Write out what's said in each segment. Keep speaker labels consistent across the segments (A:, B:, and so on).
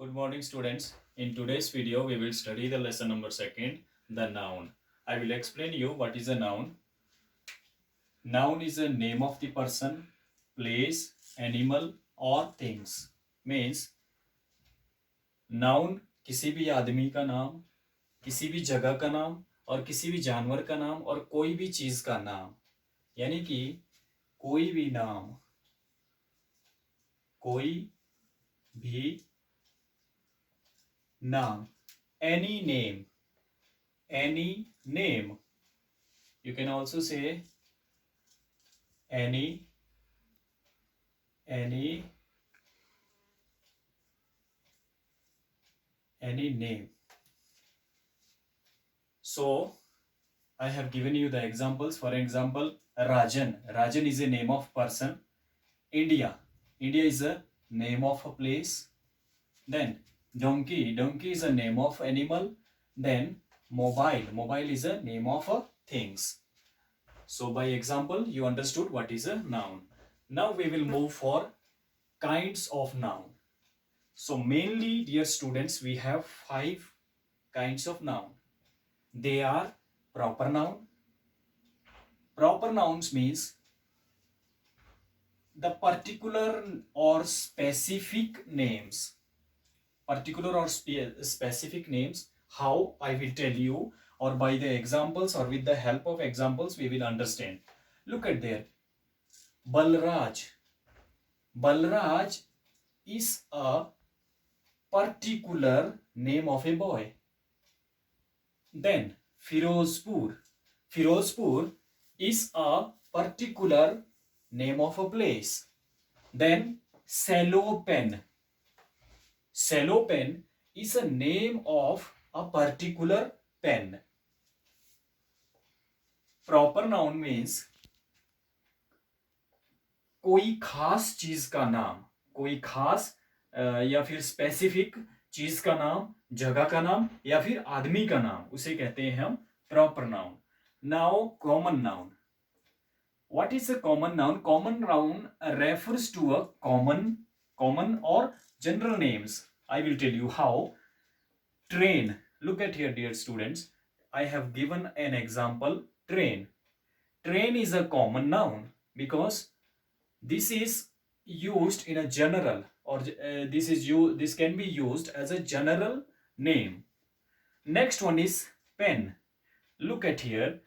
A: Good morning, students. In today's video, we will study the lesson number second, the noun. I will explain you what is a noun. Noun is a name of the person, place, animal or things. Means noun किसी भी आदमी का नाम, किसी भी जगह का नाम और किसी भी जानवर का नाम और कोई भी चीज का नाम, यानी कि कोई भी नाम, कोई भी नाम, any name. You can also say any name. So I have given you the examples. For example, Rajan is a name of person. India is a name of a place. Then donkey is a name of animal. Then mobile is a name of a things. So by example, you understood what is a noun. Now we will move for kinds of noun. So mainly, dear students, we have 5 kinds of noun. They are proper noun. Proper nouns means the particular or specific names. Particular or specific names. How? I will tell you, or by the examples or with the help of examples we will understand. Look at there. Balraj is a particular name of a boy. Then Firozpur is a particular name of a place. Then Cellopen is a name of a particular pen. Proper noun means कोई खास चीज का नाम, कोई खास या फिर specific चीज का नाम, जगह का नाम या फिर आदमी का नाम, उसे कहते हैं हम proper noun. Now common noun. What is a common noun? Common noun refers to a common or general names. I will tell you how. Train. Look at here, dear students. I have given an example. Train is a common noun because this is used in a general, or this can be used as a general name. Next one is pen. Look at here.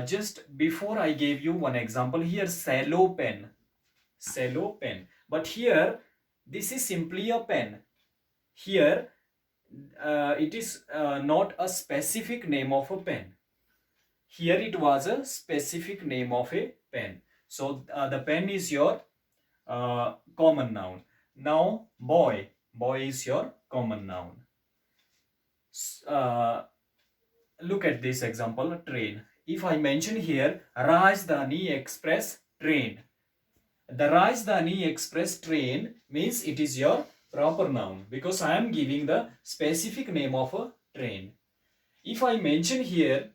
A: Just before I gave you one example here, cello pen, but here this is simply a pen. Here it is not a specific name of a pen. Here it was a specific name of a pen. So the pen is your common noun. Now boy is your common noun. Look at this example, train. If I mention here Rajdhani Express train, the Rajdhani Express train means it is your proper noun because I am giving the specific name of a train. If I mention here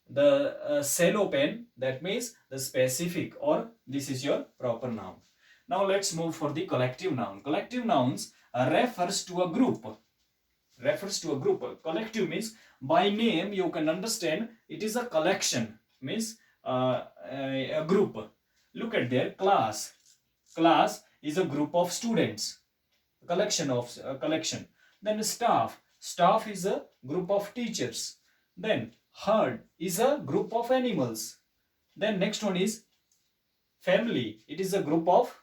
A: the cello pen, that means the specific, or this is your proper noun. Now let's move for the collective noun. Collective nouns refers to a group. Collective means by name you can understand it is a collection, means a group. Look at there. Class is a group of students, collection. Then staff is a group of teachers. Then herd is a group of animals. Then next one is family. It is a group of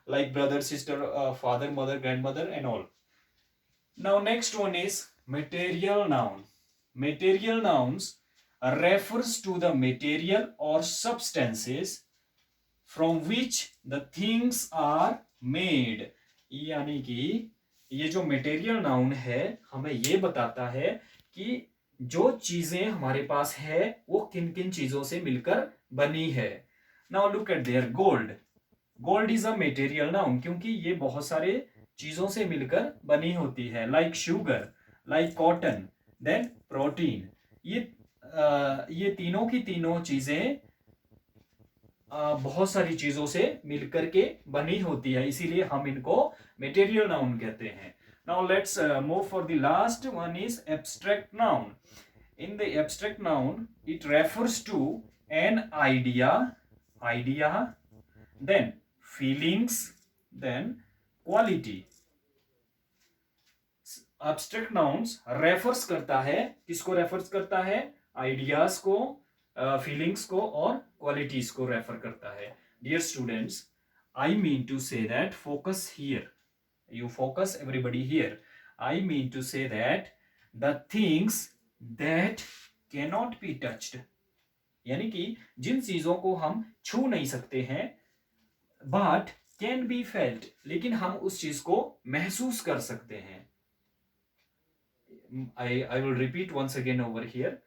A: like brother, sister, father, mother, grandmother and all. Now next one is material noun. Material nouns refers to the material or substances from which the things are made. यानी कि ये जो material noun है हमें ये बताता है कि जो चीजें हमारे पास है वो किन किन चीजों से मिलकर बनी है. Now look at there. Gold is a material noun क्योंकि ये बहुत सारे चीजों से मिलकर बनी होती है. Like sugar, like cotton, then protein. ये तीनों की तीनों चीजें बहुत सारी चीजों से मिलकर के बनी होती है, इसीलिए हम इनको मटेरियल नाउन कहते हैं. Now let's move for the last one is abstract noun. In the abstract noun, it refers to an idea, then feelings, then quality. Abstract nouns refers करता है, किसको refers करता है? Ideas को, feelings को और qualities को refer करता है. Dear students, I mean to say that focus here. You focus everybody here. I mean to say that the things that cannot be touched, यानी कि जिन चीजों को हम छू नहीं सकते हैं, but can be felt, लेकिन हम उस चीज को महसूस कर सकते हैं. I will repeat once again over here.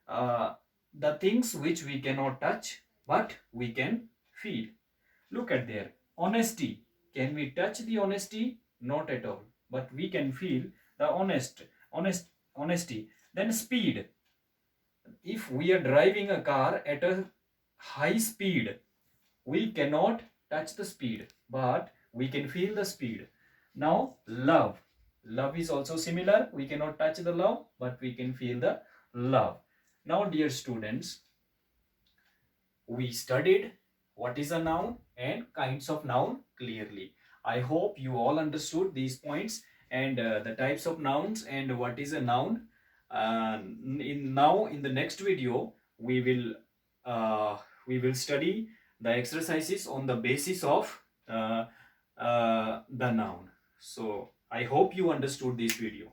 A: The things which we cannot touch but we can feel. Look at there. Honesty. Can we touch the honesty? Not at all. But we can feel the honesty. Then speed. If we are driving a car at a high speed, we cannot touch the speed, but we can feel the speed. Now, love. Love is also similar. We cannot touch the love, but we can feel the love. Now, dear students, we studied what is a noun and kinds of noun clearly. I hope you all understood these points and the types of nouns and what is a noun. In the next video, we will study the exercises on the basis of the noun. So I hope you understood this video.